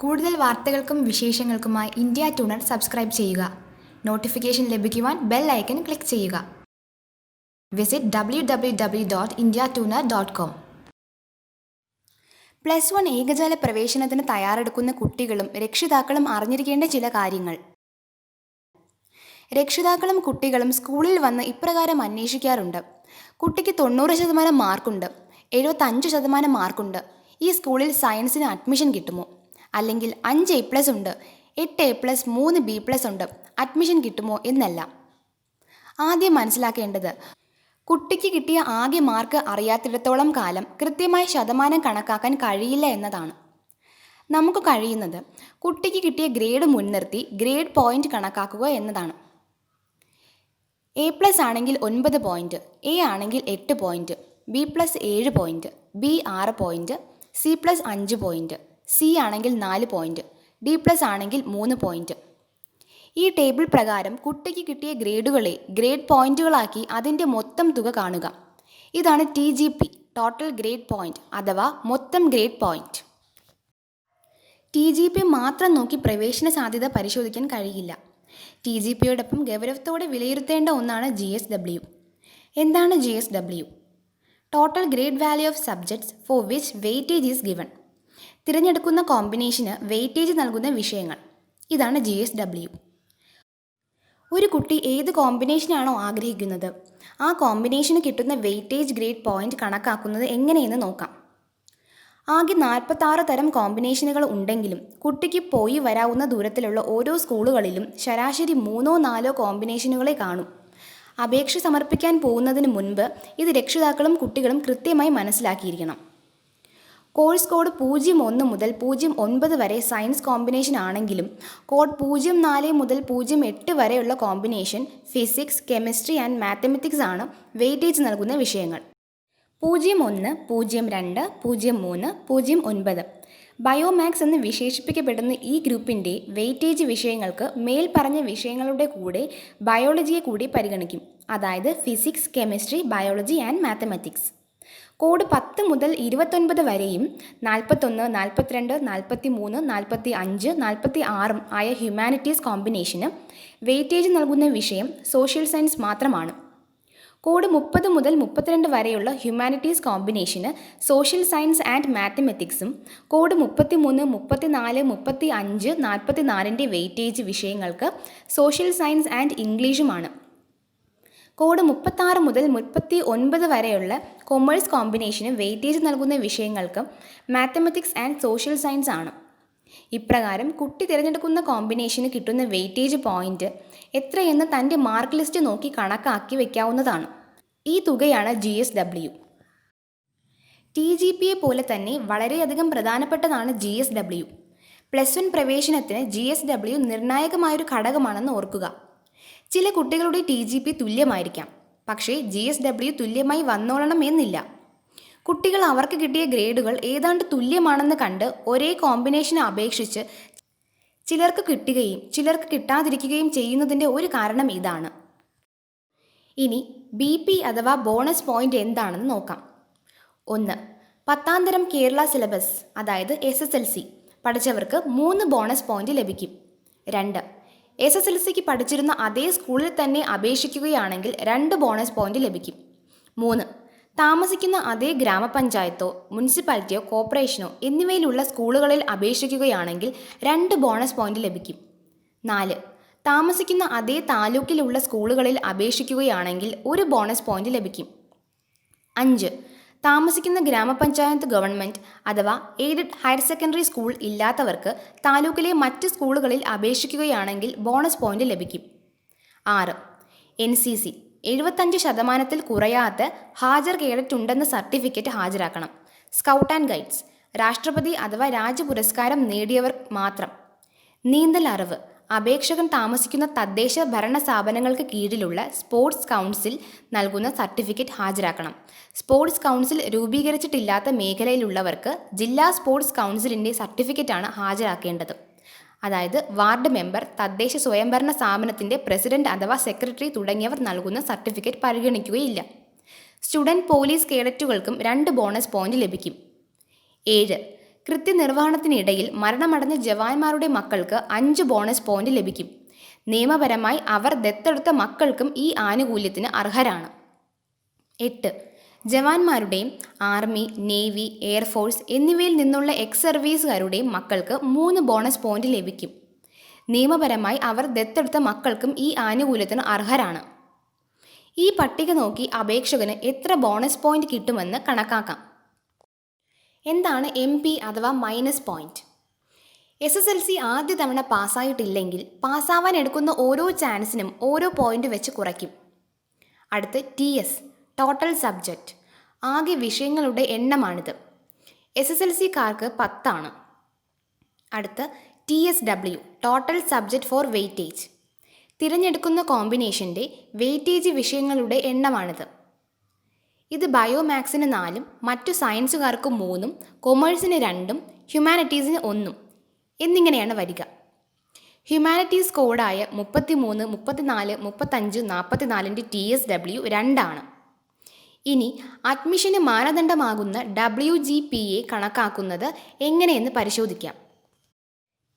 കൂടുതൽ വാർത്തകൾക്കും വിശേഷങ്ങൾക്കുമായി India tuner subscribe ചെയ്യുക. നോട്ടിഫിക്കേഷൻ ലഭിക്കുവാൻ ബെൽ ഐക്കൺ ക്ലിക്ക് ചെയ്യുക. Visit www.indiatuner.com. +1 ഏകജാല പ്രവേശനത്തിന് തയ്യാറെടുക്കുന്ന കുട്ടികളും രക്ഷിതാക്കളും അറിഞ്ഞിരിക്കേണ്ട ചില കാര്യങ്ങൾ. രക്ഷിതാക്കളും കുട്ടികളും സ്കൂളിൽ വന്ന് ഇപ്രകാരം അന്വേഷിക്കാറുണ്ട്. കുട്ടിക്ക് 90% മാർക്കുണ്ട്, 75% മാർക്കുണ്ട്, ഈ സ്കൂളിൽ സയൻസിന് അഡ്മിഷൻ കിട്ടുമോ? അല്ലെങ്കിൽ 5 A+ ഉണ്ട്, 8 A+, 3 B+ ഉണ്ട്, അഡ്മിഷൻ കിട്ടുമോ എന്നെല്ലാം. ആദ്യം മനസ്സിലാക്കേണ്ടത്, കുട്ടിക്ക് കിട്ടിയ ആകെ മാർക്ക് അറിയാത്തിടത്തോളം കാലം കൃത്യമായ ശതമാനം കണക്കാക്കാൻ കഴിയില്ല എന്നതാണ്. നമുക്ക് കഴിയുന്നത് കുട്ടിക്ക് കിട്ടിയ ഗ്രേഡ് മുൻനിർത്തി ഗ്രേഡ് പോയിന്റ് കണക്കാക്കുക എന്നതാണ്. A+ ആണെങ്കിൽ 9 പോയിന്റ്, A ആണെങ്കിൽ 8 point, B+ 7 point, B 6 point, C+ 5 point, C ആണെങ്കിൽ 4 പോയിന്റ്, D+ ആണെങ്കിൽ 3 പോയിന്റ്. ഈ ടേബിൾ പ്രകാരം കുട്ടിക്ക് കിട്ടിയ ഗ്രേഡുകളെ ഗ്രേഡ് പോയിന്റുകളാക്കി അതിൻ്റെ മൊത്തം തുക കാണുക. ഇതാണ് TGP, ടോട്ടൽ ഗ്രേഡ് പോയിന്റ് അഥവാ മൊത്തം ഗ്രേഡ് പോയിന്റ്. TGP മാത്രം നോക്കി പ്രവേശന സാധ്യത പരിശോധിക്കാൻ കഴിയില്ല. TGPയോടൊപ്പം ഗൗരവത്തോടെ വിലയിരുത്തേണ്ട ഒന്നാണ് GSW. എന്താണ് GSW? Total grade value of subjects four which weightage is given. തിരഞ്ഞെടുക്കുന്ന കോമ്പിനേഷന് വെയിറ്റേജ് നൽകുന്ന വിഷയങ്ങൾ. ഇതാണ് GSW. ഒരു കുട്ടി ഏത് കോമ്പിനേഷനാണോ ആഗ്രഹിക്കുന്നത് ആ കോമ്പിനേഷന് കിട്ടുന്ന വെയിറ്റേജ് ഗ്രേഡ് പോയിന്റ് കണക്കാക്കുന്നത് എങ്ങനെയെന്ന് നോക്കാം. ആകെ 46 തരം കോമ്പിനേഷനുകൾ ഉണ്ടെങ്കിലും കുട്ടിക്ക് പോയി വരാവുന്ന ദൂരത്തിലുള്ള ഓരോ സ്കൂളുകളിലും ശരാശരി 3-4 കോമ്പിനേഷനുകളെ കാണൂ. അപേക്ഷ സമർപ്പിക്കാൻ പോകുന്നതിന് മുൻപ് ഇത് രക്ഷിതാക്കളും കുട്ടികളും കൃത്യമായി മനസ്സിലാക്കിയിരിക്കണം. കോഴ്സ് കോഡ് 01 മുതൽ 09 വരെ സയൻസ് കോമ്പിനേഷൻ ആണെങ്കിലും കോഡ് 04 മുതൽ 08 വരെയുള്ള combination physics, chemistry and mathematics ആണ് വെയിറ്റേജ് നൽകുന്ന വിഷയങ്ങൾ. 01, 02, 03, 09 ബയോമാക്സ് എന്ന് വിശേഷിപ്പിക്കപ്പെടുന്ന ഈ ഗ്രൂപ്പിൻ്റെ വെയിറ്റേജ് വിഷയങ്ങൾക്ക് മേൽ പറഞ്ഞ വിഷയങ്ങളുടെ കൂടെ ബയോളജിയെ കൂടി പരിഗണിക്കും. അതായത് physics, chemistry, biology and mathematics. Code 10 മുതൽ 29 വരെയും 41, 42, 43, 45, 46 ആയ ഹ്യൂമാനിറ്റീസ് കോമ്പിനേഷന് വെയിറ്റേജ് നൽകുന്ന വിഷയം സോഷ്യൽ സയൻസ് മാത്രമാണ്. കോഡ് 30 മുതൽ 32 വരെയുള്ള ഹ്യൂമാനിറ്റീസ് കോമ്പിനേഷന് സോഷ്യൽ സയൻസ് ആൻഡ് മാത്തമാറ്റിക്സും കോഡ് 33, 34, 35, 44ൻ്റെ വെയിറ്റേജ് വിഷയങ്ങൾക്ക് സോഷ്യൽ സയൻസ് ആൻഡ് ഇംഗ്ലീഷുമാണ്. കോഡ് 36 മുതൽ 39 വരെയുള്ള കൊമേഴ്സ് കോമ്പിനേഷന് വെയിറ്റേജ് നൽകുന്ന വിഷയങ്ങൾക്ക് മാത്തമാറ്റിക്സ് ആൻഡ് സോഷ്യൽ സയൻസ് ആണ്. ഇപ്രകാരം കുട്ടി തിരഞ്ഞെടുക്കുന്ന കോമ്പിനേഷന് കിട്ടുന്ന വെയിറ്റേജ് പോയിന്റ് എത്രയെന്ന് തൻ്റെ മാർക്ക് ലിസ്റ്റ് നോക്കി കണക്കാക്കി വയ്ക്കാവുന്നതാണ്. ഈ തുകയാണ് GSW. TGPയെ പോലെ തന്നെ വളരെയധികം പ്രധാനപ്പെട്ടതാണ് GSW. +1 പ്രവേശനത്തിന് GSW നിർണായകമായൊരു ഘടകമാണെന്ന് ഓർക്കുക. ചില കുട്ടികളുടെ TGP തുല്യമായിരിക്കാം, പക്ഷേ GSW തുല്യമായി വന്നോളണം എന്നില്ല. കുട്ടികൾ അവർക്ക് കിട്ടിയ ഗ്രേഡുകൾ ഏതാണ്ട് തുല്യമാണെന്ന് കണ്ട് ഒരേ കോമ്പിനേഷനെ അപേക്ഷിച്ച് ചിലർക്ക് കിട്ടുകയും ചിലർക്ക് കിട്ടാതിരിക്കുകയും ചെയ്യുന്നതിൻ്റെ ഒരു കാരണം ഇതാണ്. ഇനി BP അഥവാ ബോണസ് പോയിന്റ് എന്താണെന്ന് നോക്കാം. 1. 10ാം തരം കേരള സിലബസ് അതായത് SSLC പഠിച്ചവർക്ക് 3 ബോണസ് പോയിന്റ് ലഭിക്കും. 2. SSLCക്ക് പഠിച്ചിരുന്ന അതേ സ്കൂളിൽ തന്നെ അപേക്ഷിക്കുകയാണെങ്കിൽ 2 ബോണസ് പോയിന്റ് ലഭിക്കും. 3. താമസിക്കുന്ന അതേ ഗ്രാമപഞ്ചായത്തോ മുനിസിപ്പാലിറ്റിയോ കോർപ്പറേഷനോ എന്നിവയിലുള്ള സ്കൂളുകളിൽ അപേക്ഷിക്കുകയാണെങ്കിൽ 2 ബോണസ് പോയിന്റ് ലഭിക്കും. 4. താമസിക്കുന്ന അതേ താലൂക്കിലുള്ള സ്കൂളുകളിൽ അപേക്ഷിക്കുകയാണെങ്കിൽ 1 ബോണസ് പോയിന്റ് ലഭിക്കും. 5. താമസിക്കുന്ന ഗ്രാമപഞ്ചായത്ത് ഗവൺമെൻറ് അഥവാ എയ്ഡഡ് ഹയർ സെക്കൻഡറി സ്കൂൾ ഇല്ലാത്തവർക്ക് താലൂക്കിലെ മറ്റ് സ്കൂളുകളിൽ അപേക്ഷിക്കുകയാണെങ്കിൽ ബോണസ് പോയിന്റ് ലഭിക്കും. 6. NCC 75% കുറയാത്ത ഹാജർ കേഡറ്റ് ഉണ്ടെന്ന സർട്ടിഫിക്കറ്റ് ഹാജരാക്കണം. സ്കൗട്ട് ആൻഡ് ഗൈഡ്സ് രാഷ്ട്രപതി അഥവാ രാജ്യപുരസ്കാരം നേടിയവർ മാത്രം. നീന്തൽ അറിവ് അപേക്ഷകൻ താമസിക്കുന്ന തദ്ദേശ ഭരണ സ്ഥാപനങ്ങൾക്ക് കീഴിലുള്ള സ്പോർട്സ് കൗൺസിൽ നൽകുന്ന സർട്ടിഫിക്കറ്റ് ഹാജരാക്കണം. സ്പോർട്സ് കൗൺസിൽ രൂപീകരിച്ചിട്ടില്ലാത്ത മേഖലയിലുള്ളവർക്ക് ജില്ലാ സ്പോർട്സ് കൗൺസിലിൻ്റെ സർട്ടിഫിക്കറ്റാണ് ഹാജരാക്കേണ്ടത്. അതായത് വാർഡ് മെമ്പർ, തദ്ദേശ സ്വയംഭരണ സ്ഥാപനത്തിൻ്റെ പ്രസിഡന്റ് അഥവാ സെക്രട്ടറി തുടങ്ങിയവർ നൽകുന്ന സർട്ടിഫിക്കറ്റ് പരിഗണിക്കുകയില്ല. സ്റ്റുഡൻറ് പോലീസ് കേഡറ്റുകൾക്കും 2 ബോണസ് പോയിന്റ് ലഭിക്കും. 7. കൃത്യനിർവഹണത്തിനിടയിൽ മരണമടഞ്ഞ ജവാന്മാരുടെ മക്കൾക്ക് 5 ബോണസ് പോയിന്റ് ലഭിക്കും. നിയമപരമായി അവർ ദത്തെടുത്ത മക്കൾക്കും ഈ ആനുകൂല്യത്തിന് അർഹരാണ്. 8. ജവാന്മാരുടെയും ആർമി, നേവി, എയർഫോഴ്സ് എന്നിവയിൽ നിന്നുള്ള എക്സ് സർവീസുകാരുടെയും മക്കൾക്ക് 3 ബോണസ് പോയിന്റ് ലഭിക്കും. നിയമപരമായി അവർ ദത്തെടുത്ത മക്കൾക്കും ഈ ആനുകൂല്യത്തിന് അർഹരാണ്. ഈ പട്ടിക നോക്കി അപേക്ഷകന് എത്ര ബോണസ് പോയിന്റ് കിട്ടുമെന്ന് കണക്കാക്കാം. എന്താണ് MP അഥവാ മൈനസ് പോയിന്റ്? SSLC ആദ്യ തവണ പാസ്സായിട്ടില്ലെങ്കിൽ പാസ്സാവാൻ എടുക്കുന്ന ഓരോ ചാൻസിനും ഓരോ പോയിന്റ് വെച്ച് കുറയ്ക്കും. അടുത്ത് TS, ടോട്ടൽ സബ്ജക്റ്റ്, ആകെ വിഷയങ്ങളുടെ എണ്ണമാണിത്. SSLCക്കാർക്ക് 10 ആണ്. അടുത്ത് TSW, total subject for weightage, തിരഞ്ഞെടുക്കുന്ന കോമ്പിനേഷൻ്റെ വെയിറ്റേജ് വിഷയങ്ങളുടെ എണ്ണമാണിത്. ഇത് ബയോമാക്സിന് 4, മറ്റു സയൻസുകാർക്ക് 3, കൊമേഴ്സിന് 2, ഹ്യൂമാനിറ്റീസിന് 1 എന്നിങ്ങനെയാണ് വരിക. ഹ്യൂമാനിറ്റീസ് കോഡായ 33, 34, 35, 44ൻ്റെ TSW 2 ആണ്. ഇനി അഡ്മിഷന് മാനദണ്ഡമാകുന്ന WGPA കണക്കാക്കുന്നത് എങ്ങനെയെന്ന് പരിശോധിക്കാം.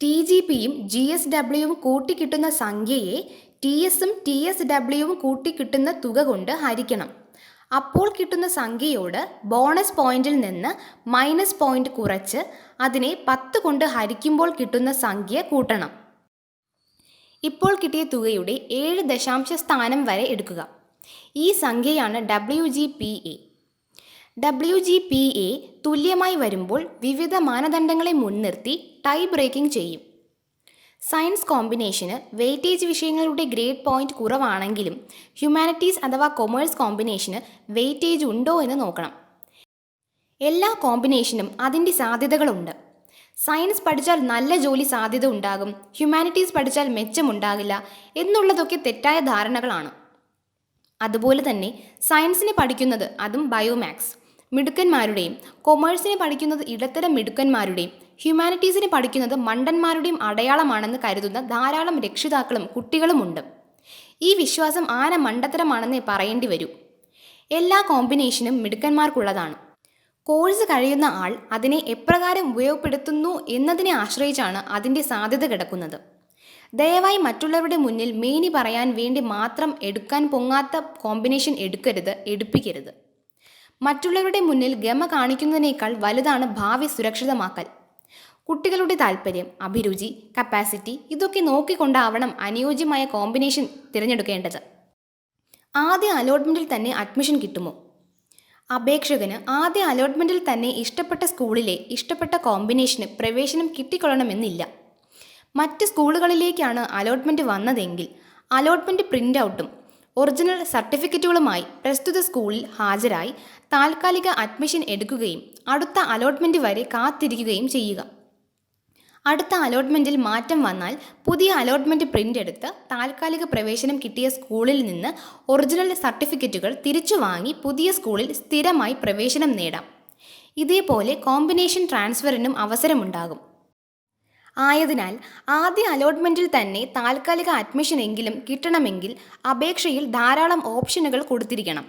TGPയും GSWയും കൂട്ടിക്കിട്ടുന്ന സംഖ്യയെ TSഉം TSWയും കൂട്ടിക്കിട്ടുന്ന തുക കൊണ്ട് ഹരിക്കണം. അപ്പോൾ കിട്ടുന്ന സംഖ്യയോട് ബോണസ് പോയിന്റിൽ നിന്ന് മൈനസ് പോയിന്റ് കുറച്ച് അതിനെ 10 കൊണ്ട് ഹരിക്കുമ്പോൾ കിട്ടുന്ന സംഖ്യ കൂട്ടണം. ഇപ്പോൾ കിട്ടിയ തുകയുടെ 7 ദശാംശ സ്ഥാനം വരെ എടുക്കുക. ഈ സംഖ്യയാണ് WGPA. WGPA തുല്യമായി വരുമ്പോൾ വിവിധ മാനദണ്ഡങ്ങളെ മുൻനിർത്തി ടൈ ബ്രേക്കിംഗ് ചെയ്യും. സയൻസ് കോമ്പിനേഷന് വെയിറ്റേജ് വിഷയങ്ങളുടെ ഗ്രേഡ് പോയിന്റ് കുറവാണെങ്കിലും ഹ്യൂമാനിറ്റീസ് അഥവാ കൊമേഴ്സ് കോമ്പിനേഷന് വെയിറ്റേജ് ഉണ്ടോ എന്ന് നോക്കണം. എല്ലാ കോമ്പിനേഷനും അതിൻ്റെ സാധ്യതകളുണ്ട്. സയൻസ് പഠിച്ചാൽ നല്ല ജോലി സാധ്യത ഉണ്ടാകും, ഹ്യൂമാനിറ്റീസ് പഠിച്ചാൽ മെച്ചമുണ്ടാകില്ല എന്നുള്ളതൊക്കെ തെറ്റായ ധാരണകളാണ്. അതുപോലെ തന്നെ സയൻസിന് പഠിക്കുന്നത്, അതും ബയോമാക്സ്, മിടുക്കന്മാരുടെയും കൊമേഴ്സിന് പഠിക്കുന്നത് ഇടത്തരം മിടുക്കന്മാരുടെയും ഹ്യൂമാനിറ്റീസിന് പഠിക്കുന്നത് മണ്ടന്മാരുടെയും അടയാളമാണെന്ന് കരുതുന്ന ധാരാളം രക്ഷിതാക്കളും കുട്ടികളുമുണ്ട്. ഈ വിശ്വാസം ആന മണ്ടത്തരമാണെന്നേ പറയേണ്ടി വരൂ. എല്ലാ കോമ്പിനേഷനും മിടുക്കന്മാർക്കുള്ളതാണ്. കോഴ്സ് കഴിയുന്ന ആൾ അതിനെ എപ്രകാരം ഉപയോഗപ്പെടുത്തുന്നു എന്നതിനെ ആശ്രയിച്ചാണ് അതിൻ്റെ സാധ്യത കിടക്കുന്നത്. ദയവായി മറ്റുള്ളവരുടെ മുന്നിൽ മേനി പറയാൻ വേണ്ടി മാത്രം എടുക്കാൻ പൊങ്ങാത്ത കോമ്പിനേഷൻ എടുപ്പിക്കരുത്. മറ്റുള്ളവരുടെ മുന്നിൽ ഗമ കാണിക്കുന്നതിനേക്കാൾ വലുതാണ് ഭാവി സുരക്ഷിതമാക്കൽ. കുട്ടികളുടെ താല്പര്യം, അഭിരുചി, കപ്പാസിറ്റി ഇതൊക്കെ നോക്കിക്കൊണ്ടാവണം അനുയോജ്യമായ കോമ്പിനേഷൻ തിരഞ്ഞെടുക്കേണ്ടത്. ആദ്യ അലോട്ട്മെൻറ്റിൽ തന്നെ അഡ്മിഷൻ കിട്ടുമോ? അപേക്ഷകന് ആദ്യ അലോട്ട്മെൻറ്റിൽ തന്നെ ഇഷ്ടപ്പെട്ട സ്കൂളിലെ ഇഷ്ടപ്പെട്ട കോമ്പിനേഷന് പ്രവേശനം കിട്ടിക്കൊള്ളണമെന്നില്ല. മറ്റ് സ്കൂളുകളിലേക്കാണ് അലോട്ട്മെൻറ്റ് വന്നതെങ്കിൽ അലോട്ട്മെൻറ്റ് പ്രിൻ്റ് ഔട്ടും ഒറിജിനൽ സർട്ടിഫിക്കറ്റുകളുമായി പ്രസ്തുത സ്കൂളിൽ ഹാജരായി താൽക്കാലിക അഡ്മിഷൻ എടുക്കുകയും അടുത്ത അലോട്ട്മെൻറ്റ് വരെ കാത്തിരിക്കുകയും ചെയ്യുക. അടുത്ത അലോട്ട്മെൻറ്റിൽ മാറ്റം വന്നാൽ പുതിയ അലോട്ട്മെൻറ്റ് പ്രിൻ്റ് എടുത്ത് താൽക്കാലിക പ്രവേശനം കിട്ടിയ സ്കൂളിൽ നിന്ന് ഒറിജിനൽ സർട്ടിഫിക്കറ്റുകൾ തിരിച്ചു വാങ്ങി പുതിയ സ്കൂളിൽ സ്ഥിരമായി പ്രവേശനം നേടാം. ഇതേപോലെ കോമ്പിനേഷൻ ട്രാൻസ്ഫറിനും അവസരമുണ്ടാകും. ആയതിനാൽ ആദ്യ അലോട്ട്മെൻറ്റിൽ തന്നെ താൽക്കാലിക അഡ്മിഷനെങ്കിലും കിട്ടണമെങ്കിൽ അപേക്ഷയിൽ ധാരാളം ഓപ്ഷനുകൾ കൊടുത്തിരിക്കണം.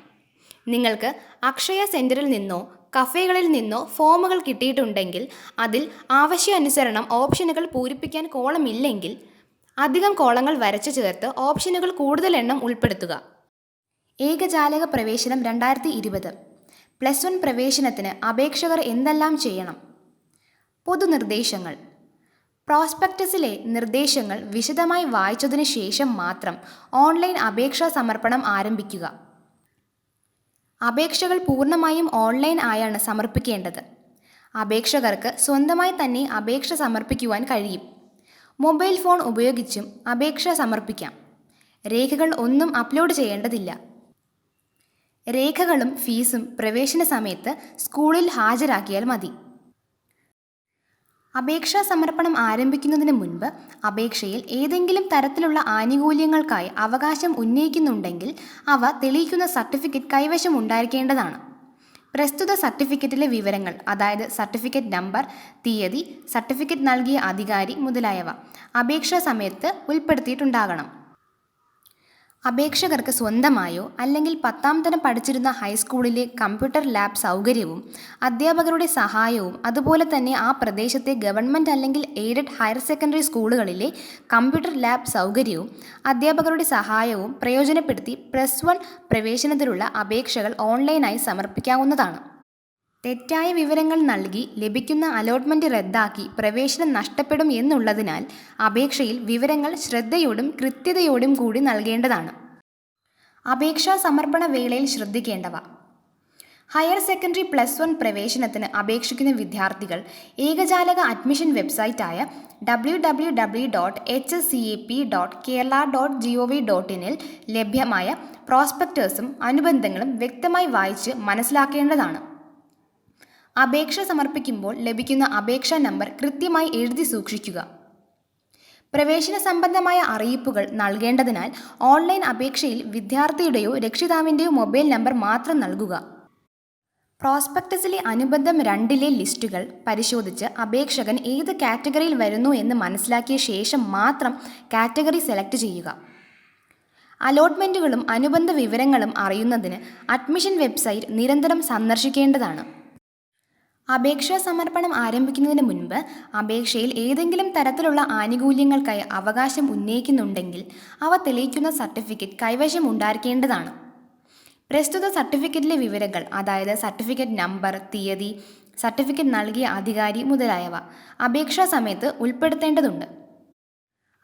നിങ്ങൾക്ക് അക്ഷയ സെൻറ്ററിൽ നിന്നോ കഫേകളിൽ നിന്നോ ഫോമുകൾ കിട്ടിയിട്ടുണ്ടെങ്കിൽ അതിൽ ആവശ്യാനുസരണം ഓപ്ഷനുകൾ പൂരിപ്പിക്കാൻ കോളമില്ലെങ്കിൽ അധികം കോളങ്ങൾ വരച്ചു ചേർത്ത് ഓപ്ഷനുകൾ കൂടുതൽ എണ്ണം ഉൾപ്പെടുത്തുക. ഏകജാലക പ്രവേശനം 2020 +1 പ്രവേശനത്തിന് അപേക്ഷകർ എന്തെല്ലാം ചെയ്യണം? പൊതുനിർദ്ദേശങ്ങൾ. പ്രോസ്പെക്ടസിലെ നിർദ്ദേശങ്ങൾ വിശദമായി വായിച്ചതിനു ശേഷം മാത്രം ഓൺലൈൻ അപേക്ഷാ സമർപ്പണം ആരംഭിക്കുക. അപേക്ഷകൾ പൂർണ്ണമായും ഓൺലൈൻ ആയാണ് സമർപ്പിക്കേണ്ടത്. അപേക്ഷകർക്ക് സ്വന്തമായി തന്നെ അപേക്ഷ സമർപ്പിക്കുവാൻ കഴിയും. മൊബൈൽ ഫോൺ ഉപയോഗിച്ചും അപേക്ഷ സമർപ്പിക്കാം. രേഖകൾ ഒന്നും അപ്ലോഡ് ചെയ്യേണ്ടതില്ല. രേഖകളും ഫീസും പ്രവേശന സമയത്ത് സ്കൂളിൽ ഹാജരാക്കിയാൽ മതി. അപേക്ഷാ സമർപ്പണം ആരംഭിക്കുന്നതിന് മുൻപ് അപേക്ഷയിൽ ഏതെങ്കിലും തരത്തിലുള്ള ആനുകൂല്യങ്ങൾക്കായി അവകാശം ഉന്നയിക്കുന്നുണ്ടെങ്കിൽ അവ തെളിയിക്കുന്ന സർട്ടിഫിക്കറ്റ് കൈവശം ഉണ്ടായിരിക്കേണ്ടതാണ്. പ്രസ്തുത സർട്ടിഫിക്കറ്റിലെ വിവരങ്ങൾ, അതായത് സർട്ടിഫിക്കറ്റ് നമ്പർ, തീയതി, സർട്ടിഫിക്കറ്റ് നൽകിയ അധികാരി മുതലായവ അപേക്ഷാ സമയത്ത് ഉൾപ്പെടുത്തിയിട്ടുണ്ടാകണം. അപേക്ഷകർക്ക് സ്വന്തമായോ അല്ലെങ്കിൽ 10ാം തരം പഠിച്ചിരുന്ന ഹൈസ്കൂളിലെ കമ്പ്യൂട്ടർ ലാബ് സൗകര്യവും അധ്യാപകരുടെ സഹായവും അതുപോലെ തന്നെ ആ പ്രദേശത്തെ ഗവൺമെൻറ് അല്ലെങ്കിൽ എയ്ഡഡ് ഹയർ സെക്കൻഡറി സ്കൂളുകളിലെ കമ്പ്യൂട്ടർ ലാബ് സൗകര്യവും അധ്യാപകരുടെ സഹായവും പ്രയോജനപ്പെടുത്തി +1 പ്രവേശനത്തിനുള്ള അപേക്ഷകൾ ഓൺലൈനായി സമർപ്പിക്കാവുന്നതാണ്. തെറ്റായ വിവരങ്ങൾ നൽകി ലഭിക്കുന്ന അലോട്ട്മെൻറ്റ് റദ്ദാക്കി പ്രവേശനം നഷ്ടപ്പെടും എന്നുള്ളതിനാൽ അപേക്ഷയിൽ വിവരങ്ങൾ ശ്രദ്ധയോടും കൃത്യതയോടും കൂടി നൽകേണ്ടതാണ്. അപേക്ഷാ സമർപ്പണ വേളയിൽ ശ്രദ്ധിക്കേണ്ടവ: ഹയർ സെക്കൻഡറി +1 പ്രവേശനത്തിന് അപേക്ഷിക്കുന്ന വിദ്യാർത്ഥികൾ ഏകജാലക അഡ്മിഷൻ വെബ്സൈറ്റായ www.hscap.kerala.gov.in ൽ ലഭ്യമായ പ്രോസ്പെക്ടസും അനുബന്ധങ്ങളും വ്യക്തമായി വായിച്ച് മനസ്സിലാക്കേണ്ടതാണ്. അപേക്ഷ സമർപ്പിക്കുമ്പോൾ ലഭിക്കുന്ന അപേക്ഷാ നമ്പർ കൃത്യമായി എഴുതി സൂക്ഷിക്കുക. പ്രവേശന സംബന്ധമായ അറിയിപ്പുകൾ നൽകേണ്ടതിനാൽ ഓൺലൈൻ അപേക്ഷയിൽ വിദ്യാർത്ഥിയുടെയോ രക്ഷിതാവിൻ്റെയോ മൊബൈൽ നമ്പർ മാത്രം നൽകുക. പ്രോസ്പെക്ടസിലെ അനുബന്ധം 2ലെ ലിസ്റ്റുകൾ പരിശോധിച്ച് അപേക്ഷകൻ ഏത് കാറ്റഗറിയിൽ വരുന്നു എന്ന് മനസ്സിലാക്കിയ ശേഷം മാത്രം കാറ്റഗറി സെലക്ട് ചെയ്യുക. അലോട്ട്മെൻറ്റുകളും അനുബന്ധ വിവരങ്ങളും അറിയുന്നതിന് അഡ്മിഷൻ വെബ്സൈറ്റ് നിരന്തരം സന്ദർശിക്കേണ്ടതാണ്. അപേക്ഷാ സമർപ്പണം ആരംഭിക്കുന്നതിന് മുൻപ് അപേക്ഷയിൽ ഏതെങ്കിലും തരത്തിലുള്ള ആനുകൂല്യങ്ങൾക്കായി അവകാശം ഉന്നയിക്കുന്നുണ്ടെങ്കിൽ അവ തെളിയിക്കുന്ന സർട്ടിഫിക്കറ്റ് കൈവശം ഉണ്ടായിരിക്കേണ്ടതാണ്. പ്രസ്തുത സർട്ടിഫിക്കറ്റിലെ വിവരങ്ങൾ, അതായത് സർട്ടിഫിക്കറ്റ് നമ്പർ, തീയതി, സർട്ടിഫിക്കറ്റ് നൽകിയ അധികാരി മുതലായവ അപേക്ഷാ സമയത്ത് ഉൾപ്പെടുത്തേണ്ടതുണ്ട്.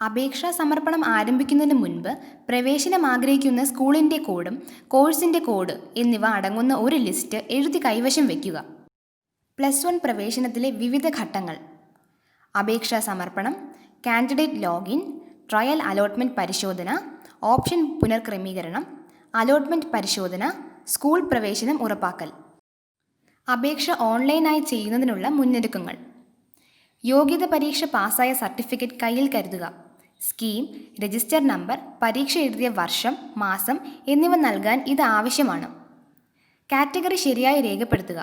അപേക്ഷാ സമർപ്പണം ആരംഭിക്കുന്നതിന് മുൻപ് പ്രവേശനം ആഗ്രഹിക്കുന്ന സ്കൂളിൻ്റെ കോഡും കോഴ്സിൻ്റെ കോഡ് എന്നിവ അടങ്ങുന്ന ഒരു ലിസ്റ്റ് എഴുതി കൈവശം വയ്ക്കുക. +1 പ്രവേശനത്തിലെ വിവിധ ഘട്ടങ്ങൾ: അപേക്ഷാ സമർപ്പണം, കാൻഡിഡേറ്റ് ലോഗിൻ, ട്രയൽ അലോട്ട്മെൻറ്റ് പരിശോധന, ഓപ്ഷൻ പുനർക്രമീകരണം, അലോട്ട്മെൻറ്റ് പരിശോധന, സ്കൂൾ പ്രവേശനം ഉറപ്പാക്കൽ. അപേക്ഷ ഓൺലൈനായി ചെയ്യുന്നതിനുള്ള മുന്നൊരുക്കങ്ങൾ: യോഗ്യത പരീക്ഷ പാസ്സായ സർട്ടിഫിക്കറ്റ് കയ്യിൽ കരുതുക. സ്കീം, രജിസ്റ്റർ നമ്പർ, പരീക്ഷ എഴുതിയ വർഷം, മാസം എന്നിവ നൽകാൻ ഇത് ആവശ്യമാണ്. കാറ്റഗറി ശരിയായി രേഖപ്പെടുത്തുക.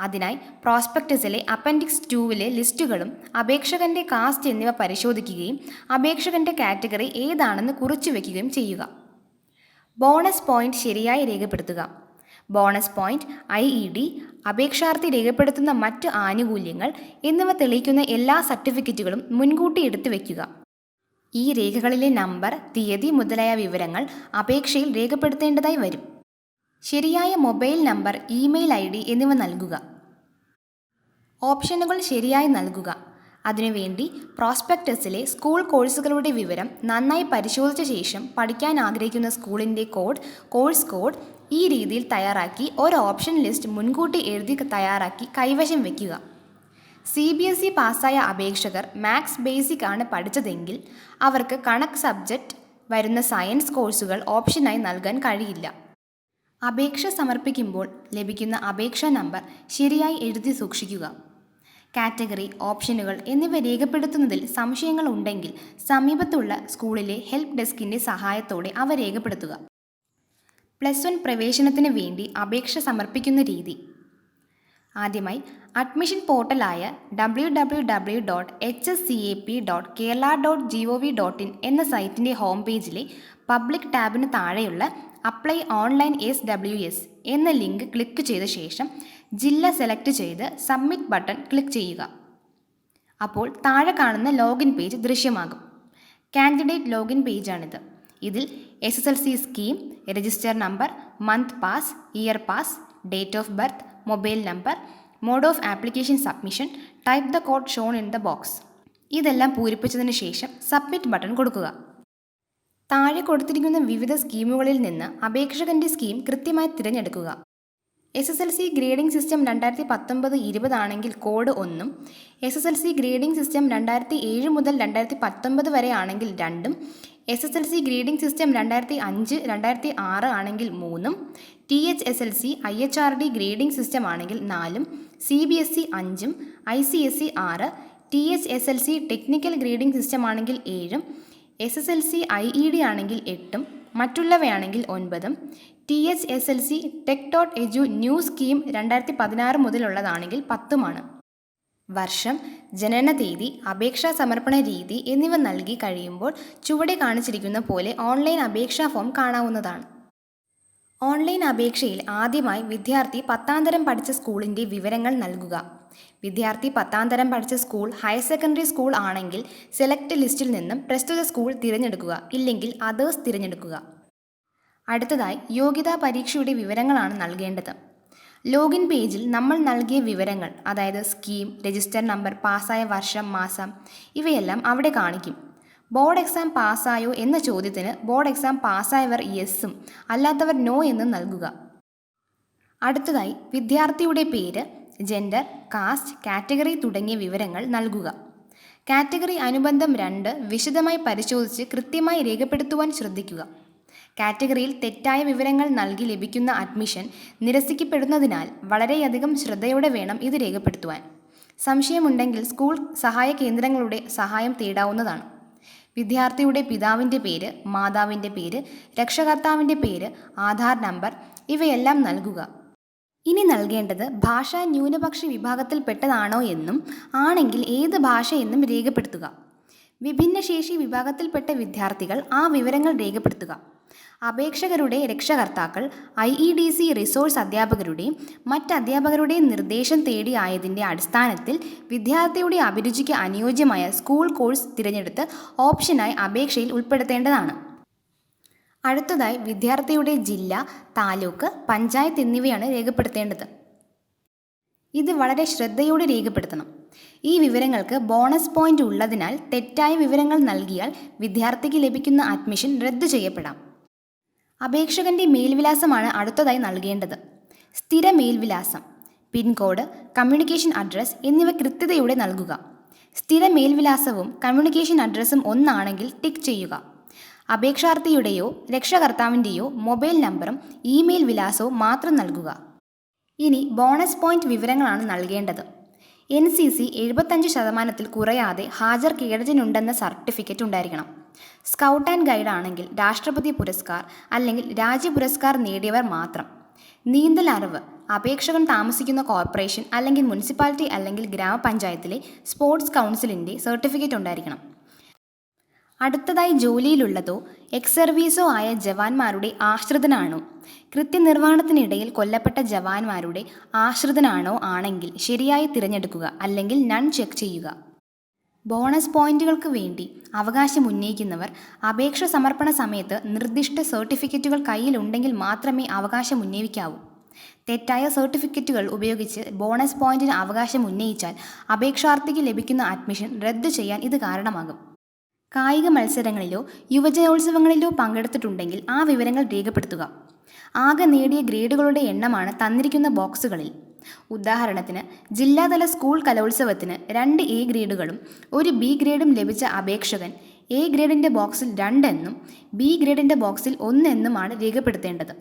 അതിനായി പ്രോസ്പെക്ടസിലെ അപ്പൻഡിക്സ് 2ലെ ലിസ്റ്റുകളും അപേക്ഷകൻ്റെ കാസ്റ്റ് എന്നിവ പരിശോധിക്കുകയും അപേക്ഷകൻ്റെ കാറ്റഗറി ഏതാണെന്ന് കുറിച്ചു വയ്ക്കുകയും ചെയ്യുക. ബോണസ് പോയിന്റ് ശരിയായി രേഖപ്പെടുത്തുക. ബോണസ് പോയിന്റ്, IED, അപേക്ഷാർത്ഥി രേഖപ്പെടുത്തുന്ന മറ്റ് ആനുകൂല്യങ്ങൾ എന്നിവ തെളിയിക്കുന്ന എല്ലാ സർട്ടിഫിക്കറ്റുകളും മുൻകൂട്ടി എടുത്തു വയ്ക്കുക. ഈ രേഖകളിലെ നമ്പർ, തീയതി മുതലായ വിവരങ്ങൾ അപേക്ഷയിൽ രേഖപ്പെടുത്തേണ്ടതായി വരും. ശരിയായ മൊബൈൽ നമ്പർ, ഇമെയിൽ ID എന്നിവ നൽകുക. ഓപ്ഷനുകൾ ശരിയായി നൽകുക. അതിനുവേണ്ടി പ്രോസ്പെക്ടസിലെ സ്കൂൾ കോഴ്സുകളുടെ വിവരം നന്നായി പരിശോധിച്ച ശേഷം പഠിക്കാൻ ആഗ്രഹിക്കുന്ന സ്കൂളിൻ്റെ കോഡ്, കോഴ്സ് കോഡ് ഈ രീതിയിൽ തയ്യാറാക്കി ഒരു ഓപ്ഷൻ ലിസ്റ്റ് മുൻകൂട്ടി എഴുതി തയ്യാറാക്കി കൈവശം വയ്ക്കുക. CBSE പാസ്സായ അപേക്ഷകർ മാത്സ് ബേസിക് ആണ് പഠിച്ചതെങ്കിൽ അവർക്ക് കണക്ക് സബ്ജക്റ്റ് വരുന്ന സയൻസ് കോഴ്സുകൾ ഓപ്ഷനായി നൽകാൻ കഴിയില്ല. അപേക്ഷ സമർപ്പിക്കുമ്പോൾ ലഭിക്കുന്ന അപേക്ഷാ നമ്പർ ശരിയായി എഴുതി സൂക്ഷിക്കുക. കാറ്റഗറി, ഓപ്ഷനുകൾ എന്നിവ രേഖപ്പെടുത്തുന്നതിൽ സംശയങ്ങൾ ഉണ്ടെങ്കിൽ സമീപത്തുള്ള സ്കൂളിലെ ഹെൽപ്പ് ഡെസ്കിൻ്റെ സഹായത്തോടെ അവ രേഖപ്പെടുത്തുക. +1 പ്രവേശനത്തിന് വേണ്ടി അപേക്ഷ സമർപ്പിക്കുന്ന രീതി: ആദ്യമായി അഡ്മിഷൻ പോർട്ടലായ www.hscap.kerala.gov.in എന്ന സൈറ്റിൻ്റെ ഹോം പേജിലെ പബ്ലിക് ടാബിന് താഴെയുള്ള അപ്ലൈ ഓൺലൈൻ SWS എന്ന ലിങ്ക് ക്ലിക്ക് ചെയ്ത ശേഷം ജില്ല സെലക്ട് ചെയ്ത് സബ്മിറ്റ് ബട്ടൺ ക്ലിക്ക് ചെയ്യുക. അപ്പോൾ താഴെ കാണുന്ന ലോഗിൻ പേജ് ദൃശ്യമാകും. കാൻഡിഡേറ്റ് ലോഗിൻ പേജാണിത്. ഇതിൽ SSLC scheme, register number, month pass, year pass, date of birth, mobile number, mode of application submission, type the code shown in the box ഇതെല്ലാം പൂരിപ്പിച്ചതിന് ശേഷം സബ്മിറ്റ് ബട്ടൺ കൊടുക്കുക. താഴെ കൊടുത്തിരിക്കുന്ന വിവിധ സ്കീമുകളിൽ നിന്ന് അപേക്ഷകൻ്റെ സ്കീം കൃത്യമായി തിരഞ്ഞെടുക്കുക. SSLC ഗ്രേഡിംഗ് സിസ്റ്റം 2019-20 ആണെങ്കിൽ കോഡ് 1ഉം, SSLC ഗ്രേഡിംഗ് സിസ്റ്റം 2007 മുതൽ 2019 വരെ ആണെങ്കിൽ 2ഉം, SSLC ഗ്രേഡിംഗ് സിസ്റ്റം 2005-2006 ആണെങ്കിൽ 3ഉം, THSLC IHRD ഗ്രേഡിംഗ് സിസ്റ്റം ആണെങ്കിൽ 4ഉം, CBSE 5ഉം, ICSE 6, THSLC technical grading system ആണെങ്കിൽ 7ഉം, SSLC IED ആണെങ്കിൽ 8ഉം, മറ്റുള്ളവയാണെങ്കിൽ 9ഉം, THSLC Tech.edu ന്യൂ സ്കീം 2016 മുതലുള്ളതാണെങ്കിൽ 10ഉമാണ്. വർഷം, ജനന തീയതി, അപേക്ഷാ സമർപ്പണ രീതി എന്നിവ നൽകി കഴിയുമ്പോൾ ചുവടെ കാണിച്ചിരിക്കുന്ന പോലെ ഓൺലൈൻ അപേക്ഷാ ഫോം കാണാവുന്നതാണ്. ഓൺലൈൻ അപേക്ഷയിൽ ആദ്യമായി വിദ്യാർത്ഥി 10ാം തരം പഠിച്ച സ്കൂളിൻ്റെ വിവരങ്ങൾ നൽകുക. വിദ്യാർത്ഥി 10ാം തരം പഠിച്ച സ്കൂൾ ഹയർ സെക്കൻഡറി സ്കൂൾ ആണെങ്കിൽ സെലക്ട് ലിസ്റ്റിൽ നിന്നും പ്രസ്തുത സ്കൂൾ തിരഞ്ഞെടുക്കുക, ഇല്ലെങ്കിൽ അതേഴ്സ് തിരഞ്ഞെടുക്കുക. അടുത്തതായി യോഗ്യതാ പരീക്ഷയുടെ വിവരങ്ങളാണ് നൽകേണ്ടത്. ലോഗിൻ പേജിൽ നമ്മൾ നൽകിയ വിവരങ്ങൾ, അതായത് സ്കീം, രജിസ്റ്റർ നമ്പർ, പാസ്സായ വർഷം, മാസം ഇവയെല്ലാം അവിടെ കാണിക്കും. ബോർഡ് എക്സാം പാസ്സായോ എന്ന ചോദ്യത്തിന് ബോർഡ് എക്സാം പാസ്സായവർ യെസ്സും അല്ലാത്തവർ നോ എന്നും നൽകുക. അടുത്തതായി വിദ്യാർത്ഥിയുടെ പേര്, ജെൻഡർ, കാസ്റ്റ്, കാറ്റഗറി തുടങ്ങിയ വിവരങ്ങൾ നൽകുക. കാറ്റഗറി അനുബന്ധം 2 വിശദമായി പരിശോധിച്ച് കൃത്യമായി രേഖപ്പെടുത്തുവാൻ ശ്രദ്ധിക്കുക. കാറ്റഗറിയിൽ തെറ്റായ വിവരങ്ങൾ നൽകി ലഭിക്കുന്ന അഡ്മിഷൻ നിരസിക്കപ്പെടുന്നതിനാൽ വളരെയധികം ശ്രദ്ധയോടെ വേണം ഇത് രേഖപ്പെടുത്തുവാൻ. സംശയമുണ്ടെങ്കിൽ സ്കൂൾ സഹായ കേന്ദ്രങ്ങളുടെ സഹായം തേടാവുന്നതാണ്. വിദ്യാർത്ഥിയുടെ പിതാവിൻ്റെ പേര്, മാതാവിൻ്റെ പേര്, രക്ഷകർത്താവിൻ്റെ പേര്, ആധാർ നമ്പർ ഇവയെല്ലാം നൽകുക. ഇനി നൽകേണ്ടത് ഭാഷ ന്യൂനപക്ഷ വിഭാഗത്തിൽപ്പെട്ടതാണോ എന്നും ആണെങ്കിൽ ഏത് ഭാഷ എന്നും രേഖപ്പെടുത്തുക. വിഭിന്നശേഷി വിഭാഗത്തിൽപ്പെട്ട വിദ്യാർത്ഥികൾ ആ വിവരങ്ങൾ രേഖപ്പെടുത്തുക. അപേക്ഷകരുടെ രക്ഷകർത്താക്കൾ IEDC റിസോഴ്സ് അധ്യാപകരുടെയും മറ്റ് അധ്യാപകരുടെയും നിർദ്ദേശം തേടി ആയതിൻ്റെ അടിസ്ഥാനത്തിൽ വിദ്യാർത്ഥിയുടെ അഭിരുചിക്ക് അനുയോജ്യമായ സ്കൂൾ കോഴ്സ് തിരഞ്ഞെടുത്ത് ഓപ്ഷനായി അപേക്ഷയിൽ ഉൾപ്പെടുത്തേണ്ടതാണ്. അടുത്തതായി വിദ്യാർത്ഥിയുടെ ജില്ല, താലൂക്ക്, പഞ്ചായത്ത് എന്നിവയാണ് രേഖപ്പെടുത്തേണ്ടത്. ഇത് വളരെ ശ്രദ്ധയോടെ രേഖപ്പെടുത്തണം. ഈ വിവരങ്ങൾക്ക് ബോണസ് പോയിന്റ് ഉള്ളതിനാൽ തെറ്റായ വിവരങ്ങൾ നൽകിയാൽ വിദ്യാർത്ഥിക്ക് ലഭിക്കുന്ന അഡ്മിഷൻ റദ്ദു ചെയ്യപ്പെടാം. അപേക്ഷകൻ്റെ മേൽവിലാസമാണ് അടുത്തതായി നൽകേണ്ടത്. സ്ഥിര മേൽവിലാസം, പിൻകോഡ്, കമ്മ്യൂണിക്കേഷൻ അഡ്രസ്സ് എന്നിവ കൃത്യതയോടെ നൽകുക. സ്ഥിര മേൽവിലാസവും കമ്മ്യൂണിക്കേഷൻ അഡ്രസ്സും ഒന്നാണെങ്കിൽ ടിക്ക് ചെയ്യുക. അപേക്ഷാർത്ഥിയുടെയോ രക്ഷകർത്താവിൻ്റെയോ മൊബൈൽ നമ്പറും ഇമെയിൽ വിലാസവും മാത്രം നൽകുക. ഇനി ബോണസ് പോയിന്റ് വിവരങ്ങളാണ് നൽകേണ്ടത്. NCC 75% കുറയാതെ ഹാജർ കേഡറ്റിനുണ്ടെന്ന സർട്ടിഫിക്കറ്റ് ഉണ്ടായിരിക്കണം. സ്കൗട്ട് ആൻഡ് ഗൈഡ് ആണെങ്കിൽ രാഷ്ട്രപതി പുരസ്കാർ അല്ലെങ്കിൽ രാജ്യ പുരസ്കാർ നേടിയവർ മാത്രം. നീന്തൽ അറിവ് അപേക്ഷകൻ താമസിക്കുന്ന കോർപ്പറേഷൻ അല്ലെങ്കിൽ മുനിസിപ്പാലിറ്റി അല്ലെങ്കിൽ ഗ്രാമപഞ്ചായത്തിലെ സ്പോർട്സ് കൗൺസിലിൻ്റെ സർട്ടിഫിക്കറ്റ് ഉണ്ടായിരിക്കണം. അടുത്തതായി ജോലിയിലുള്ളതോ എക്സ് സർവീസോ ആയ ജവാന്മാരുടെ ആശ്രിതനാണോ, കൃത്യനിർവഹണത്തിനിടയിൽ കൊല്ലപ്പെട്ട ജവാന്മാരുടെ ആശ്രിതനാണോ ആണെങ്കിൽ ശരിയായി തിരഞ്ഞെടുക്കുക, അല്ലെങ്കിൽ നൺ ചെക്ക് ചെയ്യുക. ബോണസ് പോയിന്റുകൾക്ക് വേണ്ടി അവകാശം ഉന്നയിക്കുന്നവർ അപേക്ഷ സമർപ്പണ സമയത്ത് നിർദ്ദിഷ്ട സർട്ടിഫിക്കറ്റുകൾ കയ്യിലുണ്ടെങ്കിൽ മാത്രമേ അവകാശം ഉന്നയിക്കാവൂ. തെറ്റായ സർട്ടിഫിക്കറ്റുകൾ ഉപയോഗിച്ച് ബോണസ് പോയിന്റിന് അവകാശം ഉന്നയിച്ചാൽ അപേക്ഷാർത്ഥിക്ക് ലഭിക്കുന്ന അഡ്മിഷൻ റദ്ദു ചെയ്യാൻ ഇത് കാരണമാകും. കായിക മത്സരങ്ങളിലോ യുവജനോത്സവങ്ങളിലോ പങ്കെടുത്തിട്ടുണ്ടെങ്കിൽ ആ വിവരങ്ങൾ രേഖപ്പെടുത്തുക. ആകെ നേടിയ ഗ്രേഡുകളുടെ എണ്ണമാണ് തന്നിരിക്കുന്ന ബോക്സുകളിൽ. ഉദാഹരണത്തിന് ജില്ലാതല സ്കൂൾ കലോത്സവത്തിന് 2 A ഗ്രേഡുകളും 1 B ഗ്രേഡും ലഭിച്ച അപേക്ഷകൻ A ഗ്രേഡിൻ്റെ ബോക്സിൽ 2 എന്നും B ഗ്രേഡിൻ്റെ ബോക്സിൽ 1 എന്നുമാണ് രേഖപ്പെടുത്തേണ്ടത്.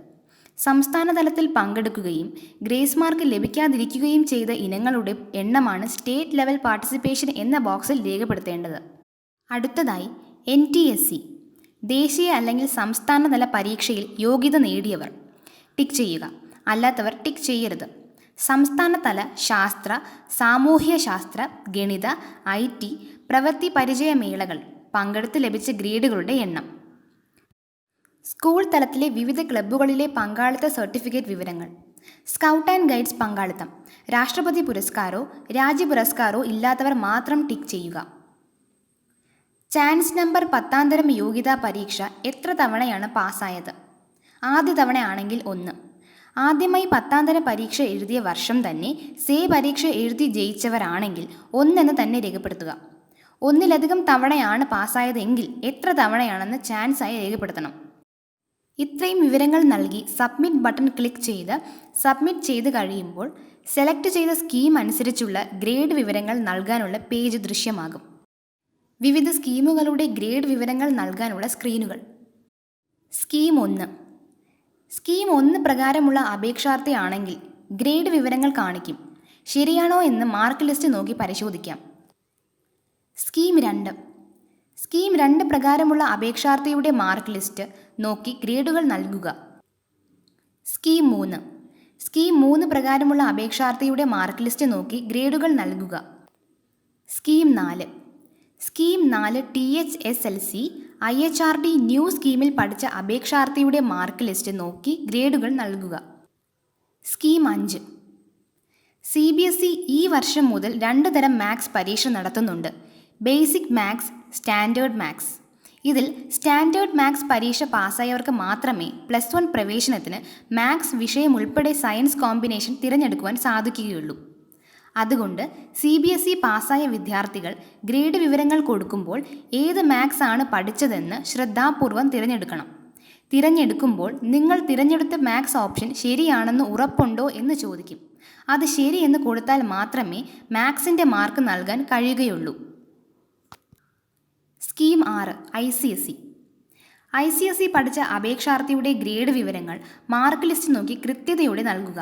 സംസ്ഥാന തലത്തിൽ പങ്കെടുക്കുകയും ഗ്രേസ് മാർക്ക് ലഭിക്കാതിരിക്കുകയും ചെയ്ത ഇനങ്ങളുടെ എണ്ണമാണ് സ്റ്റേറ്റ് ലെവൽ പാർട്ടിസിപ്പേഷൻ എന്ന ബോക്സിൽ രേഖപ്പെടുത്തേണ്ടത്. അടുത്തതായി NTSC ദേശീയ അല്ലെങ്കിൽ സംസ്ഥാന തല പരീക്ഷയിൽ യോഗ്യത നേടിയവർ ടിക്ക് ചെയ്യുക, അല്ലാത്തവർ ടിക്ക് ചെയ്യരുത്. സംസ്ഥാനതല ശാസ്ത്ര, സാമൂഹ്യ ശാസ്ത്ര, ഗണിത, IT, പ്രവൃത്തി പരിചയമേളകൾ പങ്കെടുത്ത് ലഭിച്ച ഗ്രേഡുകളുടെ എണ്ണം. സ്കൂൾ തലത്തിലെ വിവിധ ക്ലബ്ബുകളിലെ പങ്കാളിത്ത സർട്ടിഫിക്കറ്റ് വിവരങ്ങൾ. സ്കൗട്ട് ആൻഡ് ഗൈഡ്സ് പങ്കാളിത്തം, രാഷ്ട്രപതി പുരസ്കാരോ രാജ്യ പുരസ്കാരോ ഇല്ലാത്തവർ മാത്രം ടിക്ക് ചെയ്യുക. ചാൻസ് നമ്പർ 10ാം തരം യോഗ്യതാ പരീക്ഷ എത്ര തവണയാണ് പാസ്സായത്? ആദ്യ തവണയാണെങ്കിൽ 1. ആദ്യമായി 10ാം തരം പരീക്ഷ എഴുതിയ വർഷം തന്നെ പരീക്ഷ എഴുതി ജയിച്ചവരാണെങ്കിൽ 1 എന്ന് തന്നെ രേഖപ്പെടുത്തുക. ഒന്നിലധികം തവണയാണ് പാസ്സായതെങ്കിൽ എത്ര തവണയാണെന്ന് ചാൻസായി രേഖപ്പെടുത്തണം. ഇത്രയും വിവരങ്ങൾ നൽകി സബ്മിറ്റ് ബട്ടൺ ക്ലിക്ക് ചെയ്ത് സബ്മിറ്റ് ചെയ്ത് കഴിയുമ്പോൾ സെലക്ട് ചെയ്ത സ്കീം അനുസരിച്ചുള്ള ഗ്രേഡ് വിവരങ്ങൾ നൽകാനുള്ള പേജ് ദൃശ്യമാകും. വിവിധ സ്കീമുകളുടെ ഗ്രേഡ് വിവരങ്ങൾ നൽകാനുള്ള സ്ക്രീനുകൾ. സ്കീം 1. സ്കീം 1 പ്രകാരമുള്ള അപേക്ഷാർത്ഥിയാണെങ്കിൽ ഗ്രേഡ് വിവരങ്ങൾ കാണിക്കും. ശരിയാണോ എന്ന് മാർക്ക് ലിസ്റ്റ് നോക്കി പരിശോധിക്കാം. സ്കീം 2. സ്കീം 2 പ്രകാരമുള്ള അപേക്ഷാർത്ഥിയുടെ മാർക്ക് ലിസ്റ്റ് നോക്കി ഗ്രേഡുകൾ നൽകുക. സ്കീം 3. സ്കീം 3 പ്രകാരമുള്ള അപേക്ഷാർത്ഥിയുടെ മാർക്ക് ലിസ്റ്റ് നോക്കി ഗ്രേഡുകൾ നൽകുക. Scheme 4. Scheme 4 THSLC IHRD new സ്കീമിൽ പഠിച്ച അപേക്ഷാർത്ഥിയുടെ മാർക്ക് ലിസ്റ്റ് നോക്കി ഗ്രേഡുകൾ നൽകുക. സ്കീം 5. CBSE ഈ വർഷം മുതൽ 2 തരം മാത്സ് പരീക്ഷ നടത്തുന്നുണ്ട്. Basic maths, standard maths. ഇതിൽ സ്റ്റാൻഡേർഡ് മാത്സ് പരീക്ഷ പാസ്സായവർക്ക് മാത്രമേ +1 പ്രവേശനത്തിന് മാത്സ് വിഷയം ഉൾപ്പെടെ സയൻസ് കോമ്പിനേഷൻ തിരഞ്ഞെടുക്കുവാൻ സാധിക്കുകയുള്ളൂ. അതുകൊണ്ട് CBSE പാസ്സായ വിദ്യാർത്ഥികൾ ഗ്രേഡ് വിവരങ്ങൾ കൊടുക്കുമ്പോൾ ഏത് മാത്സ് ആണ് പഠിച്ചതെന്ന് ശ്രദ്ധാപൂർവം തിരഞ്ഞെടുക്കണം. തിരഞ്ഞെടുക്കുമ്പോൾ നിങ്ങൾ തിരഞ്ഞെടുത്ത മാത്സ് ഓപ്ഷൻ ശരിയാണെന്ന് ഉറപ്പുണ്ടോ എന്ന് ചോദിക്കും. അത് ശരിയെന്ന് കൊടുത്താൽ മാത്രമേ മാത്സിൻ്റെ മാർക്ക് നൽകാൻ കഴിയുകയുള്ളൂ. സ്കീം 6 ICSE പഠിച്ച അപേക്ഷാർത്ഥിയുടെ ഗ്രേഡ് വിവരങ്ങൾ മാർക്ക് ലിസ്റ്റ് നോക്കി കൃത്യതയോടെ നൽകുക.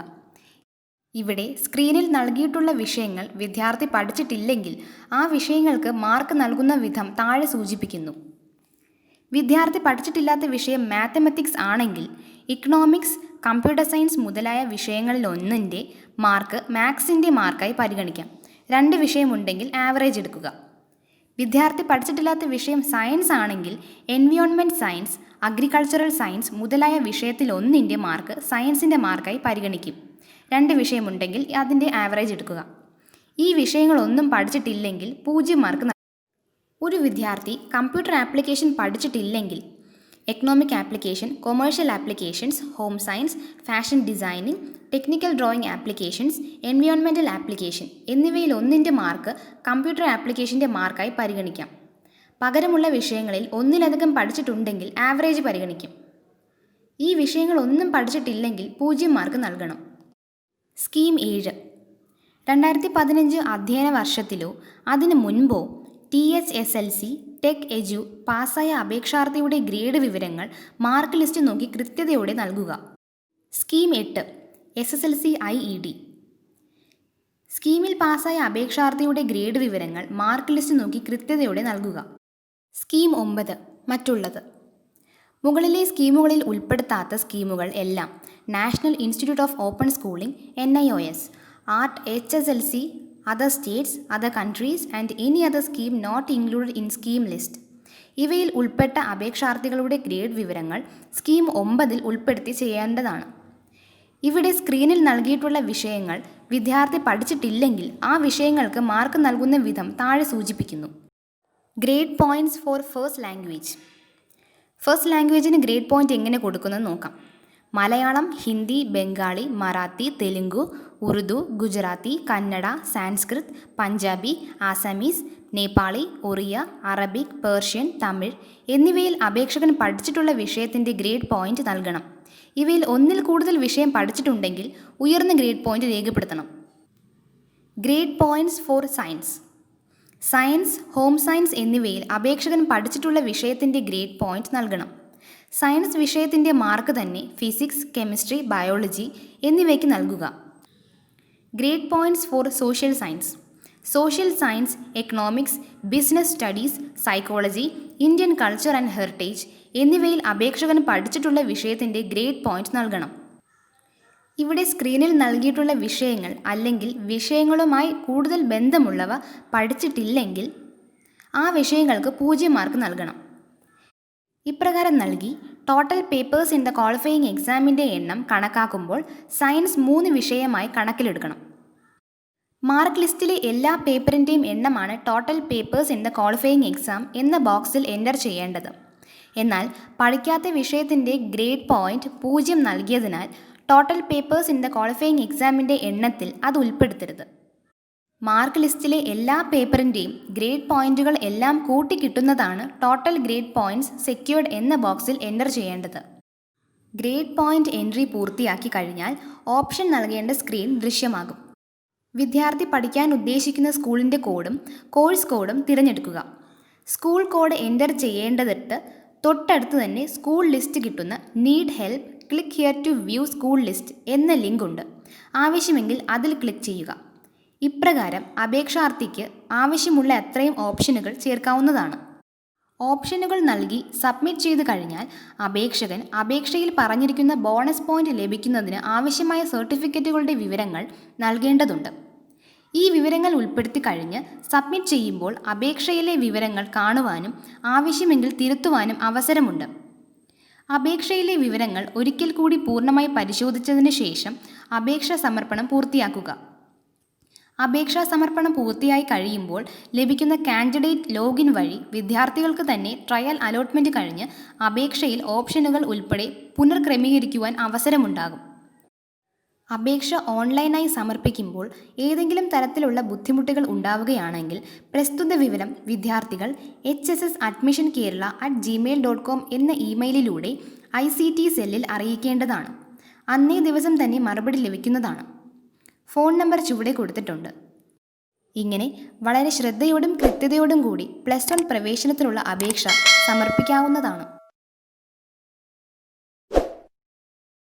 ഇവിടെ സ്ക്രീനിൽ നൽകിയിട്ടുള്ള വിഷയങ്ങൾ വിദ്യാർത്ഥി പഠിച്ചിട്ടില്ലെങ്കിൽ ആ വിഷയങ്ങൾക്ക് മാർക്ക് നൽകുന്ന വിധം താഴെ സൂചിപ്പിക്കുന്നു. വിദ്യാർത്ഥി പഠിച്ചിട്ടില്ലാത്ത വിഷയം മാത്തമാറ്റിക്സ് ആണെങ്കിൽ ഇക്കണോമിക്സ്, കമ്പ്യൂട്ടർ സയൻസ് മുതലായ വിഷയങ്ങളിലൊന്നിൻ്റെ മാർക്ക് മാത്സിൻ്റെ മാർക്കായി പരിഗണിക്കാം. 2 വിഷയമുണ്ടെങ്കിൽ ആവറേജ് എടുക്കുക. വിദ്യാർത്ഥി പഠിച്ചിട്ടില്ലാത്ത വിഷയം സയൻസ് ആണെങ്കിൽ എൻവയോൺമെൻറ്റ് സയൻസ്, അഗ്രികൾച്ചറൽ സയൻസ് മുതലായ വിഷയത്തിലൊന്നിൻ്റെ മാർക്ക് സയൻസിൻ്റെ മാർക്കായി പരിഗണിക്കും. 2 വിഷയമുണ്ടെങ്കിൽ അതിൻ്റെ ആവറേജ് എടുക്കുക. ഈ വിഷയങ്ങളൊന്നും പഠിച്ചിട്ടില്ലെങ്കിൽ 0 മാർക്ക് നൽകും. ഒരു വിദ്യാർത്ഥി കമ്പ്യൂട്ടർ ആപ്ലിക്കേഷൻ പഠിച്ചിട്ടില്ലെങ്കിൽ economic application, commercial applications, home science, fashion designing, technical drawing applications, environmental application എന്നിവയിലൊന്നിൻ്റെ മാർക്ക് കമ്പ്യൂട്ടർ ആപ്ലിക്കേഷൻ്റെ മാർക്കായി പരിഗണിക്കാം. പകരമുള്ള വിഷയങ്ങളിൽ ഒന്നിലധികം പഠിച്ചിട്ടുണ്ടെങ്കിൽ ആവറേജ് പരിഗണിക്കും. ഈ വിഷയങ്ങളൊന്നും പഠിച്ചിട്ടില്ലെങ്കിൽ 0 മാർക്ക് നൽകണം. സ്കീം 7. 2015 അധ്യയന വർഷത്തിലോ അതിനു മുൻപോ THSLC, ടെക് എജു പാസ്സായ അപേക്ഷാർത്ഥിയുടെ ഗ്രേഡ് വിവരങ്ങൾ മാർക്ക് ലിസ്റ്റ് നോക്കി കൃത്യതയോടെ നൽകുക. Scheme 8 SSLC IED. സ്കീമിൽ പാസ്സായ അപേക്ഷാർത്ഥിയുടെ ഗ്രേഡ് വിവരങ്ങൾ മാർക്ക് ലിസ്റ്റ് നോക്കി കൃത്യതയോടെ നൽകുക. സ്കീം 9 മറ്റുള്ളത്. മുകളിലെ സ്കീമുകളിൽ ഉൾപ്പെടുത്താത്ത സ്കീമുകൾ എല്ലാം national institute of open schooling NIOS, art HSLC, other states, other countries and any other scheme not included in scheme list. ഇവയിൽ ഉൾപ്പെട്ട അപേക്ഷാർത്ഥികളുടെ ഗ്രേഡ് വിവരങ്ങൾ സ്കീം 9 ഉൾപ്പെടുത്തി ചെയ്യേണ്ടതാണ്. ഇവിടെ സ്ക്രീനിൽ നൽകിയിട്ടുള്ള വിഷയങ്ങൾ വിദ്യാർത്ഥി പഠിച്ചിട്ടില്ലെങ്കിൽ ആ വിഷയങ്ങൾക്ക് മാർക്ക് നൽകുന്ന വിധം താഴെ സൂചിപ്പിക്കുന്നു. Grade points for first language. First ലാംഗ്വേജിന് ഗ്രേഡ് പോയിൻറ്റ് എങ്ങനെ കൊടുക്കുന്നത് നോക്കാം. മലയാളം, ഹിന്ദി, ബംഗാളി, മറാത്തി, തെലുങ്കു, ഉറുദു, ഗുജറാത്തി, കന്നഡ, സാൻസ്ക്രിത്, പഞ്ചാബി, ആസാമീസ്, നേപ്പാളി, ഒറിയ, അറബിക്, പേർഷ്യൻ, തമിഴ് എന്നിവയിൽ അപേക്ഷകൻ പഠിച്ചിട്ടുള്ള വിഷയത്തിൻ്റെ ഗ്രേഡ് പോയിൻറ്റ് നൽകണം. ഇവയിൽ ഒന്നിൽ കൂടുതൽ വിഷയം പഠിച്ചിട്ടുണ്ടെങ്കിൽ ഉയർന്ന ഗ്രേഡ് പോയിൻറ്റ് രേഖപ്പെടുത്തണം. Grade points for science. Science, home science എന്നിവയിൽ അപേക്ഷകൻ പഠിച്ചിട്ടുള്ള വിഷയത്തിൻ്റെ ഗ്രേഡ് പോയിൻറ്റ് നൽകണം. സയൻസ് വിഷയത്തിൻ്റെ മാർക്ക് തന്നെ ഫിസിക്സ്, കെമിസ്ട്രി, ബയോളജി എന്നിവയ്ക്ക് നൽകുക. Grade points for social science. Social science, economics, business studies, psychology, Indian culture and heritage എന്നിവയിൽ അപേക്ഷകൻ പഠിച്ചിട്ടുള്ള വിഷയത്തിൻ്റെ ഗ്രേഡ് പോയിൻറ്റ് നൽകണം. ഇവിടെ സ്ക്രീനിൽ നൽകിയിട്ടുള്ള വിഷയങ്ങൾ അല്ലെങ്കിൽ വിഷയങ്ങളുമായി കൂടുതൽ ബന്ധമുള്ളവ പഠിച്ചിട്ടില്ലെങ്കിൽ ആ വിഷയങ്ങൾക്ക് 0 മാർക്ക് നൽകണം. ഇപ്രകാരം നൽകി total papers in the qualifying എക്സാമിൻ്റെ എണ്ണം കണക്കാക്കുമ്പോൾ സയൻസ് 3 വിഷയമായി കണക്കിലെടുക്കണം. മാർക്ക് ലിസ്റ്റിലെ എല്ലാ പേപ്പറിൻ്റെയും എണ്ണമാണ് total papers in the qualifying exam എന്ന ബോക്സിൽ എൻ്റർ ചെയ്യേണ്ടത്. എന്നാൽ പഠിക്കാത്ത വിഷയത്തിൻ്റെ ഗ്രേഡ് പോയിൻറ്റ് 0 നൽകിയതിനാൽ total papers in the qualifying എക്സാമിൻ്റെ എണ്ണത്തിൽ അത് ഉൾപ്പെടുത്തരുത്. മാർക്ക് ലിസ്റ്റിലെ എല്ലാ പേപ്പറിൻ്റെയും ഗ്രേഡ് പോയിൻറ്റുകൾ എല്ലാം കൂട്ടിക്കിട്ടുന്നതാണ് ടോട്ടൽ ഗ്രേഡ് പോയിൻറ്റ്സ് സെക്യൂർഡ് എന്ന ബോക്സിൽ എൻ്റർ ചെയ്യേണ്ടത്. ഗ്രേഡ് പോയിൻറ്റ് എൻട്രി പൂർത്തിയാക്കി കഴിഞ്ഞാൽ ഓപ്ഷൻ നൽകേണ്ട സ്ക്രീൻ ദൃശ്യമാകും. വിദ്യാർത്ഥി പഠിക്കാൻ ഉദ്ദേശിക്കുന്ന സ്കൂളിൻ്റെ കോഡും കോഴ്സ് കോഡും തിരഞ്ഞെടുക്കുക. സ്കൂൾ കോഡ് എൻ്റർ ചെയ്യേണ്ടതിട്ട് തൊട്ടടുത്ത് തന്നെ സ്കൂൾ ലിസ്റ്റ് കിട്ടുന്ന need help, click here to view school list എന്ന ലിങ്ക് ഉണ്ട്. ആവശ്യമെങ്കിൽ അതിൽ ക്ലിക്ക് ചെയ്യുക. ഇപ്രകാരം അപേക്ഷാർത്ഥിക്ക് ആവശ്യമുള്ള അത്രയും ഓപ്ഷനുകൾ ചേർക്കാവുന്നതാണ്. ഓപ്ഷനുകൾ നൽകി സബ്മിറ്റ് ചെയ്ത് കഴിഞ്ഞാൽ അപേക്ഷകൻ അപേക്ഷയിൽ പറഞ്ഞിരിക്കുന്ന ബോണസ് പോയിന്റ് ലഭിക്കുന്നതിന് ആവശ്യമായ സർട്ടിഫിക്കറ്റുകളുടെ വിവരങ്ങൾ നൽകേണ്ടതുണ്ട്. ഈ വിവരങ്ങൾ ഉൾപ്പെടുത്തി കഴിഞ്ഞ് സബ്മിറ്റ് ചെയ്യുമ്പോൾ അപേക്ഷയിലെ വിവരങ്ങൾ കാണുവാനും ആവശ്യമെങ്കിൽ തിരുത്തുവാനും അവസരമുണ്ട്. അപേക്ഷയിലെ വിവരങ്ങൾ ഒരിക്കൽ കൂടി പൂർണ്ണമായി പരിശോധിച്ചതിന് ശേഷം അപേക്ഷാ സമർപ്പണം പൂർത്തിയാക്കുക. അപേക്ഷാ സമർപ്പണം പൂർത്തിയായി കഴിയുമ്പോൾ ലഭിക്കുന്ന കാൻഡിഡേറ്റ് ലോഗിൻ വഴി വിദ്യാർത്ഥികൾക്ക് തന്നെ ട്രയൽ അലോട്ട്മെൻറ്റ് കഴിഞ്ഞ് അപേക്ഷയിൽ ഓപ്ഷനുകൾ ഉൾപ്പെടെ പുനർക്രമീകരിക്കുവാൻ അവസരമുണ്ടാകും. അപേക്ഷ ഓൺലൈനായി സമർപ്പിക്കുമ്പോൾ ഏതെങ്കിലും തരത്തിലുള്ള ബുദ്ധിമുട്ടുകൾ ഉണ്ടാവുകയാണെങ്കിൽ പ്രസ്തുത വിവരം വിദ്യാർത്ഥികൾ hssadmissionkerala@gmail.com എന്ന ഇമെയിലിലൂടെ ICT സെല്ലിൽ അറിയിക്കേണ്ടതാണ്. അന്നേ ദിവസം തന്നെ മറുപടി ലഭിക്കുന്നതാണ്. ഫോൺ നമ്പർ ചുവടെ കൊടുത്തിട്ടുണ്ട്. ഇങ്ങനെ വളരെ ശ്രദ്ധയോടും കൃത്യതയോടും കൂടി +1 പ്രവേശനത്തിനുള്ള അപേക്ഷ സമർപ്പിക്കാവുന്നതാണ്.